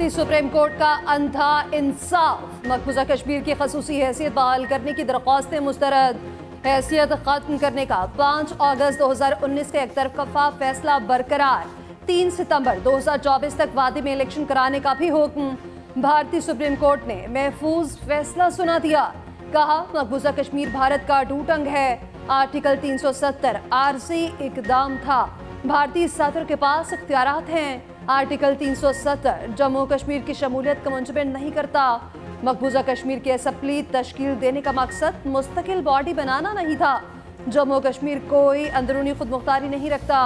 भारतीय supreme court का अंधा इंसाफ। मकबूजा कश्मीर की खसूसी हैसियत बहाल करने की दरख्वास्तें मुस्तरद। हैसियत खत्म करने का 5 अगस्त 2019 का एकतरफा फैसला बरकरार। 3 सितंबर 2024 तक वादे में इलेक्शन कराने का भी हुक्म। भारतीय सुप्रीम कोर्ट ने महफूज फैसला सुना दिया। कहा मकबूजा कश्मीर भारत का अटूट अंग है। आर्टिकल 370 आरजी इकदाम था। भारतीय सदर के पास इख्तियारात हैं। आर्टिकल 370 जम्मू कश्मीर की शमूलियत का मुंजमन नहीं करता। मकबूजा कश्मीर की असम्बली तश्कील देने का मकसद मुस्तकिल बॉडी बनाना नहीं था। जम्मू कश्मीर कोई अंदरूनी खुद मुख्तारी नहीं रखता।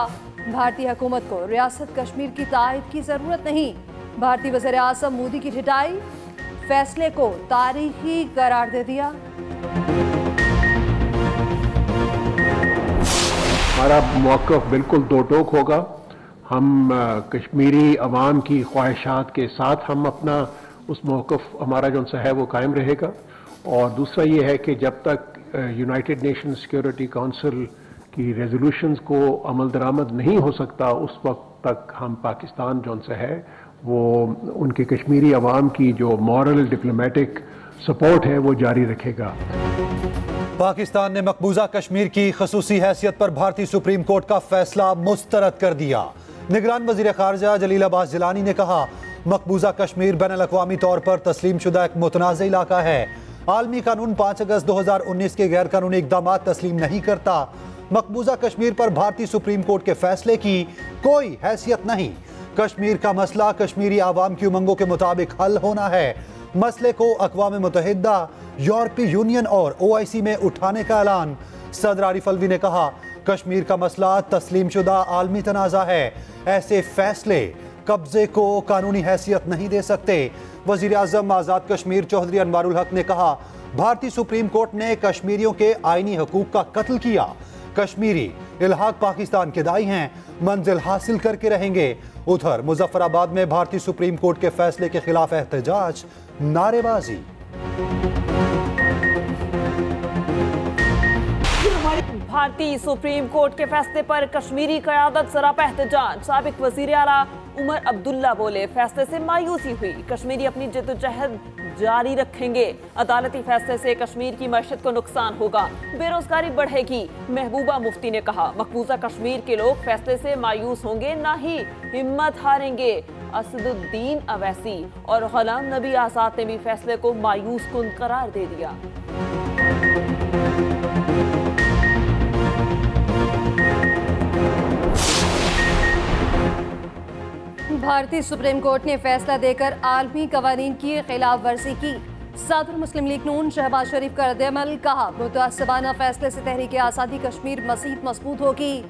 भारतीय हुकूमत को रियासत कश्मीर की तायद की जरूरत नहीं। भारतीय वज़ीर आज़म मोदी की ढिठाई, फैसले को तारीखी करार दे दिया। हमारा मौक़िफ़ बिल्कुल दो टोक होगा। हम कश्मीरी अवाम की ख्वाहिशात के साथ हम अपना उस मौक़िफ़ हमारा जो है वो कायम रहेगा। और दूसरा ये है कि जब तक यूनाइटेड नेशन सिक्योरिटी काउंसिल की रेजोल्यूशंस को अमल दरामद नहीं हो सकता, उस वक्त तक हम पाकिस्तान जो है वो उनके कश्मीरी अवाम की जो मॉरल डिप्लोमेटिक सपोर्ट है वो जारी रखेगा। पाकिस्तान ने मकबूजा कश्मीर की खसूसी हैसियत पर भारतीय सुप्रीम कोर्ट का फैसला मुस्तरद कर दिया। निगरान वजीर खारजा जलील अब्बास जिलानी ने कहा मकबूजा कश्मीर बैनुल-अक़वामी तौर पर तस्लीम शुदा एक मुतनाज़ इलाका है। आलमी कानून 5 अगस्त 2019 के गैर कानूनी इक़दाम तस्लीम नहीं करता। मकबूजा कश्मीर पर भारतीय सुप्रीम कोर्ट के फैसले की कोई हैसियत नहीं। कश्मीर का मसला कश्मीरी आवाम की उमंगों के मुताबिक हल होना है। मसले को अक़वाम मुत्तहिदा, यूरोपीय यूनियन और OIC में उठाने का ऐलान। सदर आरिफ अलवी ने कहा कश्मीर का मसला तस्लीम शुदा आलमी तनाज़ा है। ऐसे फैसले कब्जे को कानूनी हैसियत नहीं दे सकते। वज़ीर आज़म आज़ाद कश्मीर चौधरी अनवारुल हक ने कहा भारतीय सुप्रीम कोर्ट ने कश्मीरियों के आईनी हकूक़ का कत्ल किया। कश्मीरी इल्हाक पाकिस्तान के दाई हैं, मंजिल हासिल करके रहेंगे। उधर मुजफ्फराबाद में भारतीय सुप्रीम कोर्ट के फैसले के खिलाफ एहतजाज, नारेबाजी। भारतीय सुप्रीम कोर्ट के फैसले पर कश्मीरी क़यादत सरापा एहतजाज। साबिक वज़ीर आला उमर अब्दुल्ला बोले फैसले से मायूसी हुई, कश्मीरी अपनी जद्दोजहद जारी रखेंगे। अदालती फैसले से कश्मीर की मईशत को नुकसान होगा, बेरोजगारी बढ़ेगी। महबूबा मुफ्ती ने कहा मकबूजा कश्मीर के लोग फैसले से मायूस होंगे, ना ही हिम्मत हारेंगे। असदुद्दीन अवैसी और गुलाम नबी आज़ाद ने भी फैसले को मायूस कुन करार दे दिया। भारतीय सुप्रीम कोर्ट ने फैसला देकर आलमी कवानीन की खिलाफ वर्जी की। सदर मुस्लिम लीग नून शहबाज शरीफ का रद्द-ए-अमल। कहा मुतअस्सिबाना फैसले से तहरीक आज़ादी कश्मीर मज़ीद मजबूत होगी।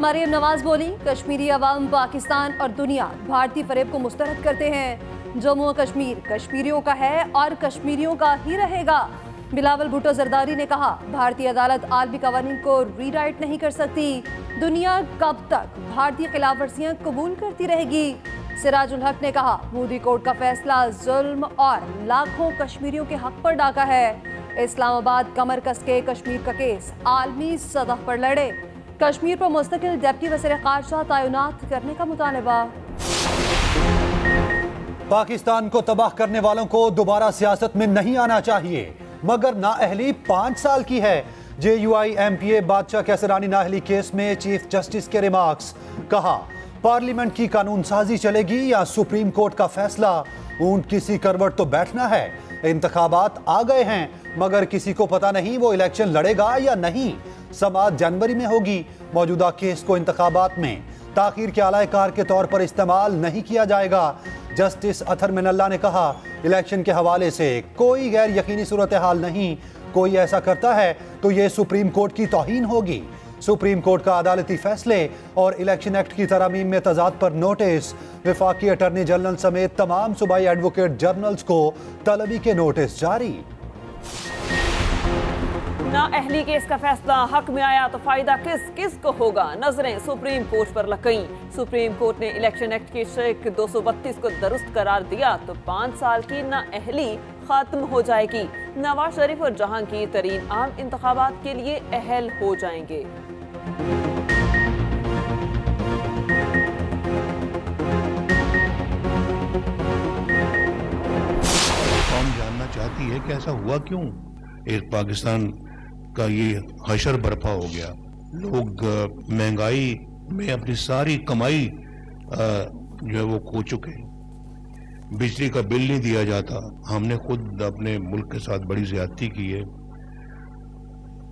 मरियम नवाज बोली कश्मीरी अवाम, पाकिस्तान और दुनिया भारतीय फरेब को मुस्तरद करते हैं। जम्मू कश्मीर कश्मीरियों का है और कश्मीरियों का ही रहेगा। बिलावल भुट्टो जरदारी ने कहा भारतीय अदालत आलमी कवानीन को रीराइट नहीं कर सकती। दुनिया कब तक भारतीय खिलाफ वर्जियां कबूल करती रहेगी। सिराजुल हक ने कहा मोदी कोर्ट का फैसला जुल्म और लाखों कश्मीरियों के हक पर डाका है। इस्लामाबाद कमर कस के कश्मीर का केस आलमी सतह पर लड़े। कश्मीर पर मुस्तकिल डिप्टी वज़ीर ख़ारजा तैनात करने का मुतालबा। पाकिस्तान को तबाह करने वालों को दोबारा सियासत में नहीं आना चाहिए, मगर नाअहली 5 साल की है। JUI MPA बादशाह कैसरानी नाअहली केस में चीफ जस्टिस के रिमार्क्स। कहा पार्लियामेंट की कानून साजी चलेगी या सुप्रीम कोर्ट का फैसला। ऊंट किसी करवट तो बैठना है। इंतखाबात आ गए हैं, मगर किसी को पता नहीं वो इलेक्शन लड़ेगा या नहीं। समाअत जनवरी में होगी। मौजूदा केस को इंतखाबात में ताखीर के आलाए कार के तौर पर इस्तेमाल नहीं किया जाएगा। जस्टिस अथर मिनल्ला ने कहा इलेक्शन के हवाले से कोई गैर यकीनी सूरत हाल नहीं। कोई ऐसा करता है तो ये सुप्रीम कोर्ट की तौहीन होगी। सुप्रीम कोर्ट का अदालती फैसले और इलेक्शन एक्ट की तरमीम में तजाद पर नोटिस। वफाकी अटर्नी जनरल समेत तमाम सूबाई एडवोकेट जनरल्स को तलबी के नोटिस जारी। नाअहली केस का फैसला हक में आया तो फायदा किस किस को होगा। नजरें सुप्रीम कोर्ट पर लग गईं। सुप्रीम कोर्ट ने इलेक्शन एक्ट की शेख 232 को दुरुस्त करार दिया तो 5 साल की नाअहली खत्म हो जाएगी। नवाज शरीफ और जहांगीर तरीन आम इंतखाबात के लिए अहल हो जाएंगे। जाती है कि ऐसा हुआ क्यों, एक पाकिस्तान का ये हशर बर्पा हो गया। लोग महंगाई में अपनी सारी कमाई जो है वो खो चुके हैं। बिजली का बिल नहीं दिया जाता। हमने खुद अपने मुल्क के साथ बड़ी ज्यादती की है।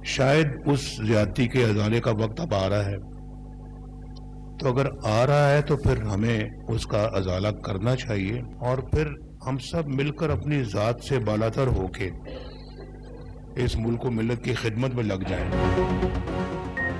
शायद उस ज्यादती के अजाले का वक्त अब आ रहा है। तो अगर आ रहा है तो फिर हमें उसका अजाला करना चाहिए और फिर हम सब मिलकर अपनी जात से बालातर होके इस मुल्क को मिल्लत की खिदमत में लग जाएं।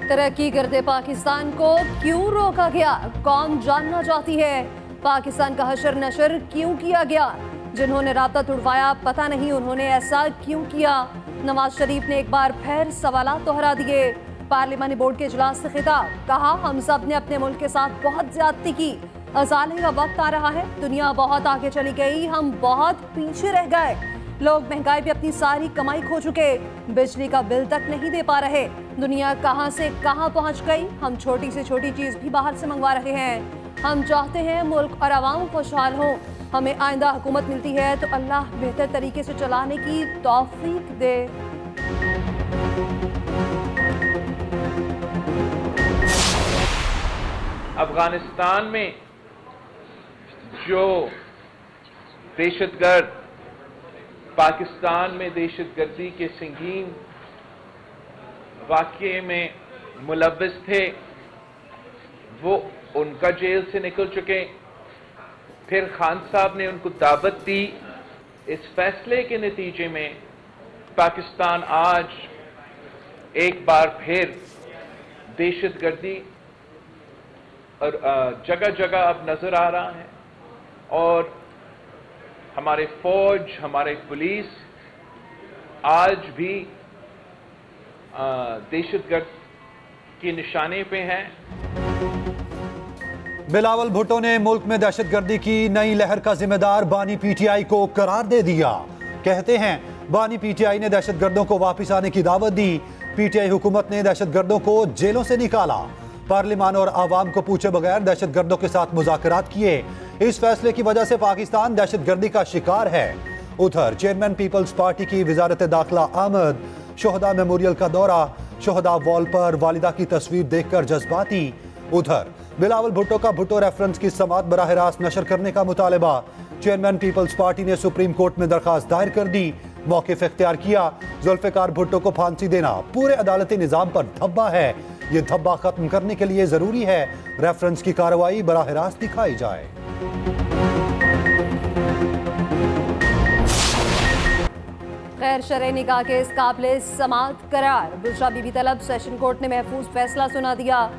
तरक्की करते पाकिस्तान को क्यों रोका गया, कौन जानना चाहती है। पाकिस्तान का हशर नशर क्यों किया गया, जिन्होंने राब्ता तुड़वाया पता नहीं उन्होंने ऐसा क्यों किया। नवाज शरीफ ने एक बार फिर सवालात दोहरा दिए। पार्लिमानी बोर्ड के इजलास से खिताब, कहा हम सब ने अपने मुल्क के साथ बहुत ज्यादती की, अजाले का वक्त आ रहा है। दुनिया बहुत आगे चली गई, हम बहुत पीछे रह गए। लोग महंगाई पे अपनी सारी कमाई खो चुके, बिजली का बिल तक नहीं दे पा रहे। दुनिया कहां से कहां पहुंच गई, हम छोटी से छोटी चीज भी बाहर से मंगवा रहे हैं। हम चाहते हैं मुल्क और आवाम खुशहाल हो। हमें आइंदा हुकूमत मिलती है तो अल्लाह बेहतर तरीके से चलाने की तौफीक दे। अफगानिस्तान में जो दहशतगर्द पाकिस्तान में दहशतगर्दी के संगीन वाक़ये में मुलव्विस थे, वो उनका जेल से निकल चुके। फिर खान साहब ने उनको दावत दी। इस फैसले के नतीजे में पाकिस्तान आज एक बार फिर दहशतगर्दी और जगह जगह अब नजर आ रहा है और हमारे फौज, हमारे पुलिस आज भी दहशतगर्द के निशाने पे हैं। बिलावल भुट्टो ने मुल्क में दहशतगर्दी की नई लहर का जिम्मेदार बानी पीटीआई को करार दे दिया। कहते हैं बानी पीटीआई ने दहशतगर्दों को वापस आने की दावत दी। पीटीआई हुकूमत ने दहशतगर्दों को जेलों से निकाला। पार्लिमान और आवाम को पूछे बगैर दहशतगर्दों के साथ मुज़ाकरात किए। इस फैसले की वजह से पाकिस्तान दहशतगर्दी का शिकार है। उधर चेयरमैन पीपल्स पार्टी की वजारत दाखिला आमद, शोहदा मेमोरियल का दौरा, शोहदा वॉल पर वालिदा की तस्वीर देखकर जज्बाती। उधर बिलावल भुट्टो का भुट्टो रेफरेंस की समात बराह रास्त नशर करने का मुतालबा। चेयरमैन पीपल्स पार्टी ने सुप्रीम कोर्ट में दरखास्त दायर कर दी। मौक़िफ़ इख्तियार किया। जुल्फ़िकार भुट्टो को फांसी देना पूरे अदालती निज़ाम पर धब्बा है। ये धब्बा खत्म करने के लिए जरूरी है रेफरेंस की कार्रवाई बराह रास्त दिखाई जाए। गैर शरई निकाह केस काबिले समात करार। बुशरा बीबी तलब सेशन कोर्ट ने महफूज फैसला सुना दिया।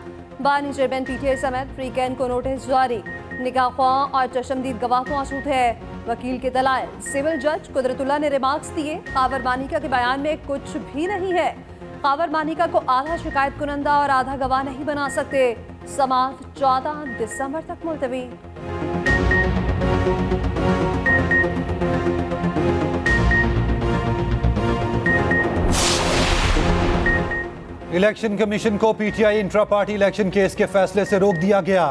बानी चेयरमैन पीटीआई समेत फ्रीकैन को नोटिस जारी। निकाह ख्वाह और चशमदीद गवाह मौजूद है। वकील के दलाइल, सिविल जज कुदरतुल्लाह ने रिमार्क्स दिए। कावर मानिका के बयान में कुछ भी नहीं है। कावर मानिका को आधा शिकायत कुनंदा और आधा गवाह नहीं बना सकते। समात 14 दिसंबर तक मुलतवी। इलेक्शन कमीशन को PTI intra party election case के फैसले से रोक दिया गया।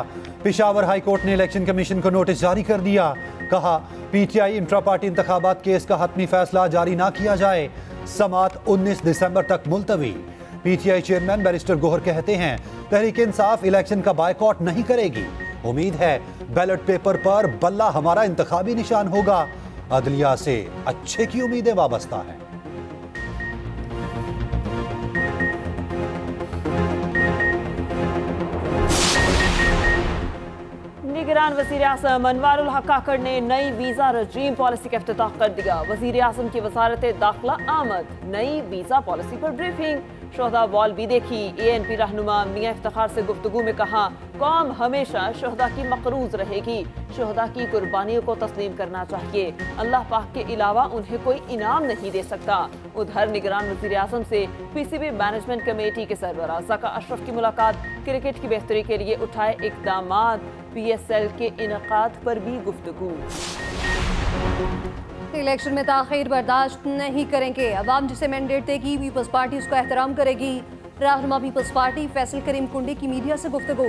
पेशावर हाई कोर्ट ने इलेक्शन कमीशन को नोटिस जारी कर दिया। कहा पीटीआई इंट्रा पार्टी इंतखाबात केस का हतमी फैसला जारी ना किया जाए। समात 19 दिसंबर तक मुलतवी। पीटीआई चेयरमैन बैरिस्टर गोहर कहते हैं तहरीक इंसाफ इलेक्शन का बायकॉट नहीं करेगी। उम्मीद है बैलेट पेपर पर बल्ला हमारा इंतखाबी निशान होगा। अदलिया से अच्छे की उम्मीदें वाबस्ता है। निगरान वज़ीर आज़म अनवारुल हक काकड़ ने नई वीज़ा रजीम पॉलिसी का इफ्तिताह कर दिया। वज़ीर आज़म की वज़ारत दाखिला आमद, नई वीज़ा पॉलिसी पर ब्रीफिंग। शोहदा वॉल भी देखी। ANP रहनुमा मियां इफ्तिखार से गुफ्तगू में कहा कौम हमेशा शोहदा की मकरूज रहेगी। शोहदा की कुर्बानियों को तस्लीम करना चाहिए। अल्लाह पाक के अलावा उन्हें कोई इनाम नहीं दे सकता। उधर निगरान वज़ीर आज़म से PCB मैनेजमेंट कमेटी के सरबराह ज़का अशरफ की मुलाकात। क्रिकेट की बेहतरी के लिए उठाए इक़दामात। PSL के इनकाद पर भी गुफ्तगू। इलेक्शन में ताखीर बर्दाश्त नहीं करेंगे। अवाम जिसे मैंडेट देगी पीपल्स पार्टी उसका एहतराम करेगी। रहनुमा पीपल्स पार्टी फैसल करीम कुंडी की मीडिया से गुफ्तगू।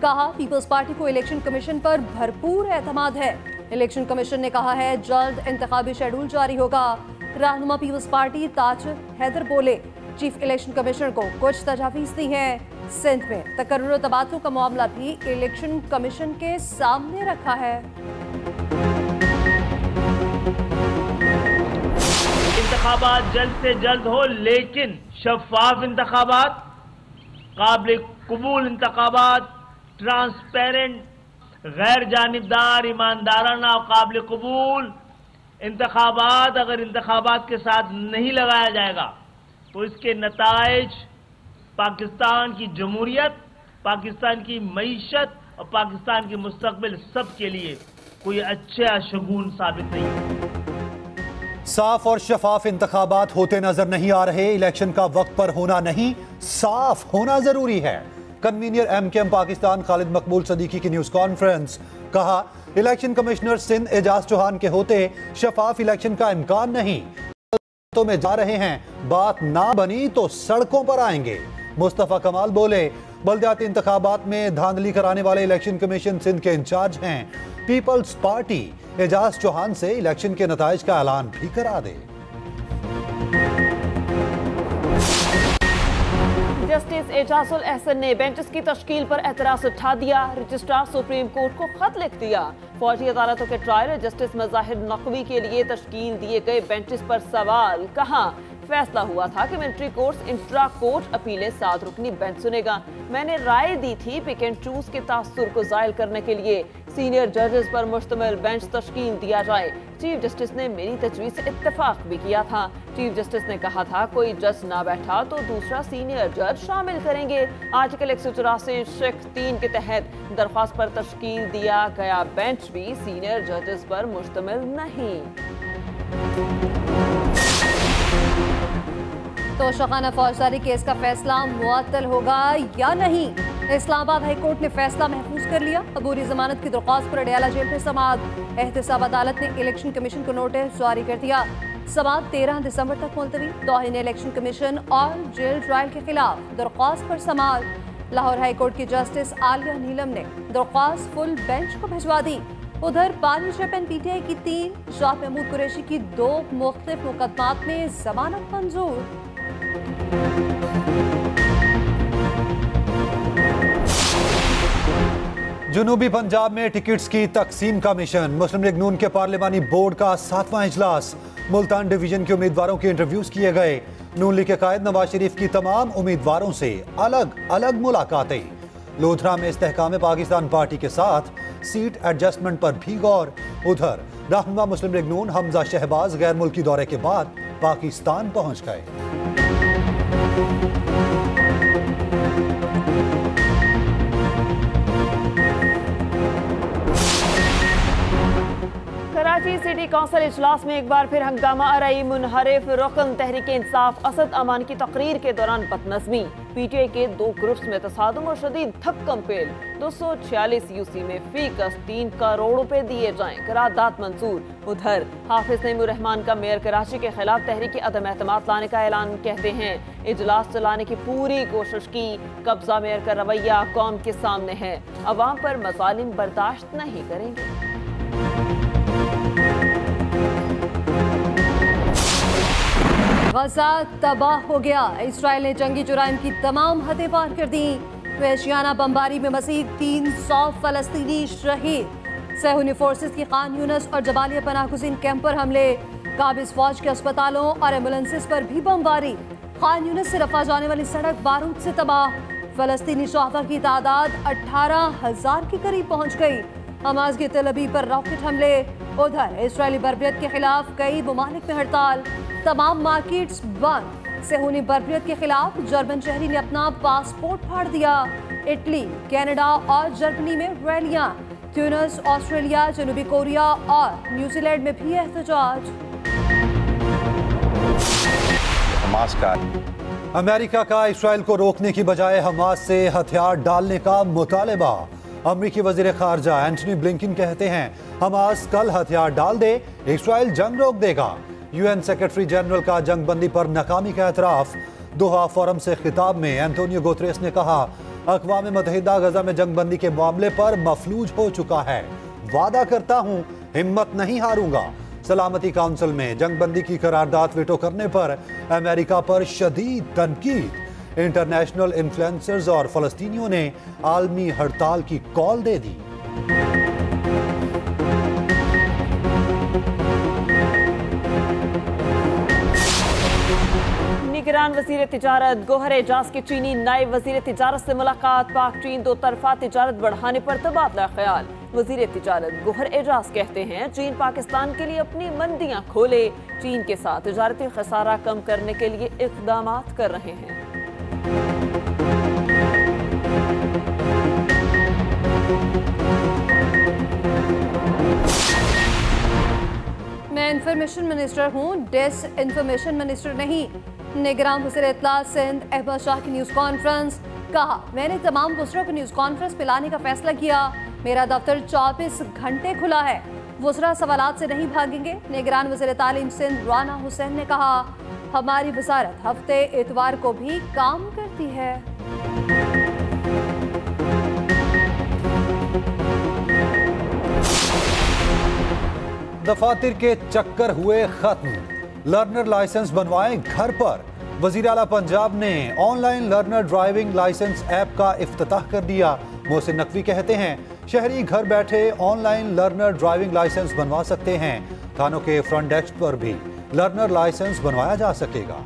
कहा पीपल्स पार्टी को इलेक्शन कमीशन पर भरपूर एतमाद है। इलेक्शन कमीशन ने कहा है जल्द इंतखाबी शेड्यूल जारी होगा। रहनुमा पीपल्स पार्टी ताज हैदर बोले, चीफ इलेक्शन कमिश्नर को कुछ तजावीज दी हैं। सिंध में तकर्रुर तबादलों का मामला भी इलेक्शन कमीशन के सामने रखा है। इंतखाबात जल्द से जल्द हो, लेकिन शफाफ इंतखाबात, काबिल कबूल इंतखाबात, ट्रांसपेरेंट, गैर जानिबदार, ईमानदाराना और काबिल कबूल इंतखाबात अगर इंतखाबात के साथ नहीं लगाया जाएगा तो इसके नताइज पाकिस्तान की जमहूरियत, पाकिस्तान की मईशत और पाकिस्तान की मुस्तकबिल सब के लिए कोई अच्छा शगुन साबित नहीं है। साफ और शफाफ इंतखाबात होते नजर नहीं आ रहे। इलेक्शन का वक्त पर होना नहीं, साफ होना जरूरी है। कन्वीनियर एमकेएम पाकिस्तान खालिद मकबूल सदीकी की न्यूज कॉन्फ्रेंस, कहा इलेक्शन कमिश्नर सिंध एजाज चौहान के होते शफाफ इलेक्शन का इम्कान नहीं। तो में जा रहे हैं, बात ना बनी तो सड़कों पर आएंगे। मुस्तफा कमाल बोले, बल्दियाती इंतखाबात में धांधली कराने वाले इलेक्शन कमीशन सिंध के इंचार्ज हैं। पीपल्स पार्टी एजाज चौहान से इलेक्शन के नताइज का ऐलान भी करा दे। जस्टिस एजाजुल एहसन ने बेंचेस की तश्कील पर एतराज उठा दिया। रजिस्ट्रार सुप्रीम कोर्ट को खत लिख दिया। फौजी अदालतों के ट्रायल जस्टिस मज़ाहिर नकवी के लिए तश्कील दिए गए बेंचेस पर सवाल। कहा फैसला हुआ था कि मिलिट्री कोर्ट्स इंट्रा कोर्ट अपीलें 7 रुकनी बेंच सुनेगा। मैंने राय दी थी पिक एंड चूज के तासुर को जायल करने के लिए सीनियर जजेस पर मुश्तमिल बेंच तश्कील दिया जाए। चीफ जस्टिस ने मेरी तजवीज़ से इत्तेफाक भी किया था। चीफ जस्टिस ने कहा था कोई जज ना बैठा तो दूसरा सीनियर जज शामिल करेंगे। आर्टिकल 184 शेख 3 के तहत दरख्वास्त पर तश्कील दिया गया बेंच भी सीनियर जजेस पर मुश्तमिल नहीं। तो शखाना फौजदारी केस का फैसला मुअत्तल होगा या नहीं? इस्लामाबाद हाई कोर्ट ने फैसला महफूज कर लिया। अबूरी जमानत की दरख्वास्त पर अडयाला जेल में समाअत। एहतसाब अदालत ने इलेक्शन कमीशन को नोटिस जारी कर दिया। समाअत 13 दिसंबर तक मुलतवी। तौहीन इलेक्शन कमीशन और जेल ट्रायल के खिलाफ दरख्वास्त पर समाअत। लाहौर हाई कोर्ट की जस्टिस आलिया नीलम ने दरख्वास्त फुल बेंच को भिजवा दी। उधर बारिश पीटीआई की 3, शाह महमूद कुरैशी की 2 मुख्तलिफ मुकदमात में जमानत मंजूर। जनूबी पंजाब में टिकट्स की तकसीम का मिशन। मुस्लिम लीग नून के पार्लिमानी बोर्ड का 7वां इजलास। मुल्तान डिवीजन के उम्मीदवारों के इंटरव्यूज किए गए। नून लीग के कायद नवाज शरीफ की तमाम उम्मीदवारों से अलग अलग मुलाकातें। लोधरा में इस्तेहकाम पाकिस्तान पार्टी के साथ सीट एडजस्टमेंट पर भी गौर। उधर रहनुमा मुस्लिम लीग नून हमजा शहबाज गैर मुल्की दौरे के बाद पाकिस्तान पहुंच गए। कराची सिटी काउंसिल इजलास में एक बार फिर हंगामा आरई। मुनहरिफ रुकन तहरीक इंसाफ असद अमान की तकरीर के दौरान बदनज़मी। पीटीआई के 2 ग्रुप्स में तसादुम और शदीद थक्कम पेल। 246 यूसी में फी कस 3 करोड़ रुपए दिए जाएं, करारदाद मंजूर। उधर हाफिज नईमुर रहमान का मेयर कराची के खिलाफ तहरीक अदम एतमाद लाने का ऐलान। कहते हैं इजलास चलाने की पूरी कोशिश की, कब्जा मेयर का रवैया कौम के सामने है, अवाम पर मजालिम बर्दाश्त नहीं करेंगे। गजा तबाह हो गया। इसराइल ने जंगी जुराइम की तमाम हदें पार कर दी। वेशियाना बमबारी में मजीद 300 फलस्तीनी शहीद। सहूनी फोर्सेस की खान यूनस और जबालिया पनाहगुज़ीन कैंप पर हमले। काबिज फौज के अस्पतालों और एम्बुलेंसेस पर भी बमबारी। खान यूनस से रफा जाने वाली सड़क बारूद से तबाह। फलस्तीनी शहदा की तादाद 18,000 के करीब पहुंच गई। हमास की तेल अवीव पर रॉकेट हमले। उधर इसराइली बर्बरियत के खिलाफ कई ममालिक में हड़ताल। तमाम मार्केट्स बंद। सेहूनी बर्बरियत के खिलाफ जर्मन शहरी ने अपना पासपोर्ट फाड़ दिया। इटली, कनाडा और जर्मनी में रैलियां। ट्यूनिस, ऑस्ट्रेलिया, जनूबी कोरिया और न्यूजीलैंड में भी एहतजाज। अमेरिका का इसराइल को रोकने की बजाय हमास से हथियार डालने का मुतालबा। अमरीकी वजीर खारजा एंटनी ब्लिंकन कहते हैं हमास कल हथियार डाल दे, इसराइल जंग रोक देगा। यूएन सेक्रेटरी जनरल का जंगबंदी पर नाकामी का एतराफ। दोहा फोरम से खिताब में एंटोनियो गुतरेस ने कहा अक़वाम मुत्तहिदा गजा में जंगबंदी के मामले पर मफलूज हो चुका है। वादा करता हूं हिम्मत नहीं हारूंगा। सलामती काउंसिल में जंगबंदी की करारदाद वीटो करने पर अमेरिका पर शदीद तनकीद। इंटरनेशनल इन्फ्लुएंसर्स और फलस्तीनियों ने आलमी हड़ताल की कॉल दे दी। निगरान वजीर तिजारत गोहर एजाज की चीनी नायब वजीर तिजारत से मुलाकात। पाक चीन दो तरफा तिजारत बढ़ाने पर तबादला ख्याल। वजीर तिजारत गोहर एजाज कहते हैं चीन पाकिस्तान के लिए अपनी मंडियां खोले, चीन के साथ तिजारती खसारा कम करने के लिए इक़दाम कर रहे हैं। मैं इंफॉर्मेशन मिनिस्टर हूँ, डिस इंफॉर्मेशन मिनिस्टर नहीं। निगरान वज़ीर इत्तला सिंध अहमद शाह की न्यूज़ कॉन्फ्रेंस। कहा, मैंने तमाम वज़रा को न्यूज़ कॉन्फ्रेंस पे लाने का फैसला किया। मेरा दफ्तर 24 घंटे खुला है, वज़रा सवालात से नहीं भागेंगे। निगरान वज़ीर तालीम सिंध राना हुसैन ने कहा, हमारी वजारत हफ्ते इतवार को भी काम करती है। दफातर के चक्कर हुए खत्म, लर्नर लाइसेंस बनवाएं घर पर। वजीर आला पंजाब ने online learner driving licence app का इफ्तिताह कर दिया। मोहसिन नकवी कहते हैं शहरी घर बैठे ऑनलाइन लर्नर ड्राइविंग लाइसेंस बनवा सकते हैं। थानों के फ्रंट डेस्क पर भी लर्नर लाइसेंस बनवाया जा सकेगा।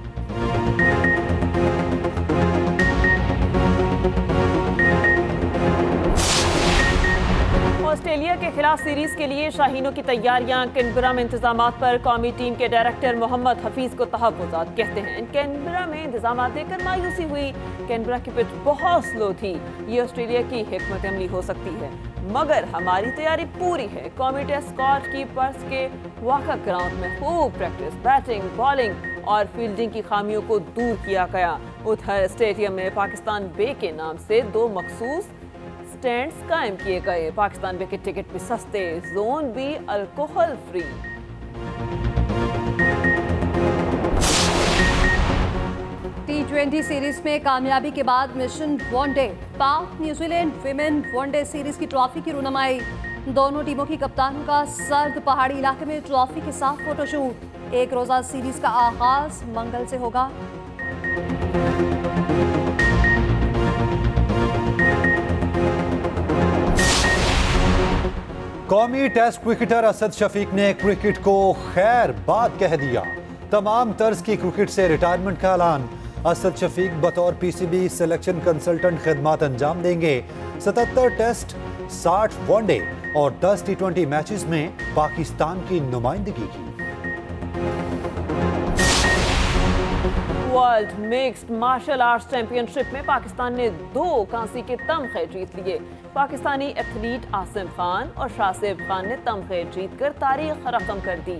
ऑस्ट्रेलिया के खिलाफ सीरीज के लिए शाहीनों की तैयारियां। कैनबरा में इंतजामात पर कौमी टीम के डायरेक्टर मोहम्मद हफीज को तहफ़्फ़ुज़ात। कहते हैं कैनबरा में इंतजामात देखकर मायूसी हुई। कैनबरा की पिच बहुत स्लो थी, ये ऑस्ट्रेलिया की हिकमत अमली हो सकती है, मगर हमारी तैयारी पूरी है। कौमी टेस्ट स्क्वाड कीपर्स के वाका ग्राउंड में खूब प्रैक्टिस, बैटिंग, बॉलिंग और फील्डिंग की खामियों को दूर किया गया। उधर स्टेडियम में पाकिस्तान बे के नाम से 2 मखसूस स्टैंड्स कायम किए गए। पाकिस्तान बे के टिकट भी सस्ते, जोन भी अल्कोहल फ्री। T20 सीरीज में कामयाबी के बाद मिशन वनडे। पाक न्यूजीलैंड विमेन वनडे सीरीज की ट्रॉफी की रुनमाई। दोनों टीमों की कप्तानों का सर्द पहाड़ी इलाके में ट्रॉफी के साथ फोटोशूट। एक रोजा सीरीज का आगाज मंगल से होगा। कौमी टेस्ट क्रिकेटर असद शफीक ने क्रिकेट को खैर बाद कह दिया। तमाम तर्ज की क्रिकेट से रिटायरमेंट का ऐलान। असद शफीक बतौर पीसीबी सिलेक्शन कंसल्टेंट खिदमात अंजाम देंगे। 77 टेस्ट, 60 वनडे और 10 T20 मैचेस में पाकिस्तान की नुमाइंदगी की। World mixed martial arts championship में पाकिस्तान ने 2 कांसी के तमगे जीत लिए। पाकिस्तानी एथलीट आसिम खान और शासिब खान ने तमगे जीतकर तारीख रकम कर दी।